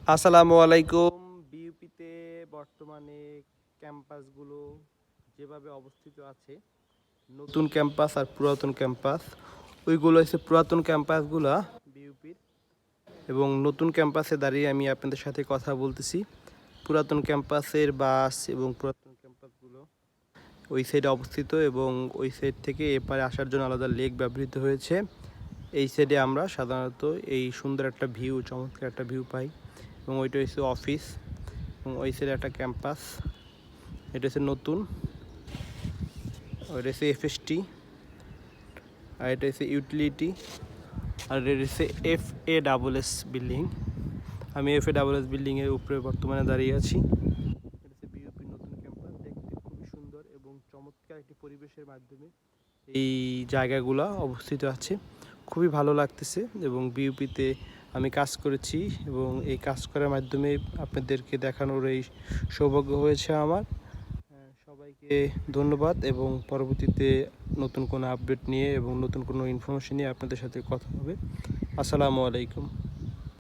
আসসালামু আলাইকুম। বিউপিতে বর্তমানে ক্যাম্পাসগুলো যেভাবে অবস্থিত আছে, নতুন ক্যাম্পাস আর পুরাতন ক্যাম্পাস, ওইগুলো হচ্ছে পুরাতন ক্যাম্পাসগুলা বিউপির, এবং নতুন ক্যাম্পাসে দাঁড়িয়ে আমি আপনাদের সাথে কথা বলতেছি। পুরাতন ক্যাম্পাসের বাস এবং পুরাতন ক্যাম্পাসগুলো ওই সাইডে অবস্থিত, এবং ওই সাইড থেকে এপারে আসার জন্য আলাদা লেক ব্যবহৃত হয়েছে। এই সাইডে আমরা সাধারণত এই সুন্দর একটা ভিউ, চমৎকার একটা ভিউ পাই। এবং ওইটা হচ্ছে অফিস, এবং ওই সাইডে একটা ক্যাম্পাস। এটা হচ্ছে নতুন, ওইটা হচ্ছে এফএসটি, আর এটা হচ্ছে ইউটিলিটি, আর এটা হচ্ছে FA+S বিল্ডিং। আমি FA+S বিল্ডিংয়ের উপরে বর্তমানে দাঁড়িয়ে আছি। এটা হচ্ছে বিউপির নতুন ক্যাম্পাস, দেখতে খুবই সুন্দর এবং চমৎকার একটি পরিবেশের মাধ্যমে এই জায়গাগুলো অবস্থিত আছে। খুবই ভালো লাগতেছে, এবং বিউপিতে আমি কাজ করেছি, এবং এই কাজ করার মাধ্যমে আপনাদেরকে দেখানোর এই সৌভাগ্য হয়েছে আমার। সবাইকে ধন্যবাদ, এবং পরবর্তীতে নতুন কোনো আপডেট নিয়ে এবং নতুন কোনো ইনফরমেশন নিয়ে আপনাদের সাথে কথা হবে। আসসালামু আলাইকুম।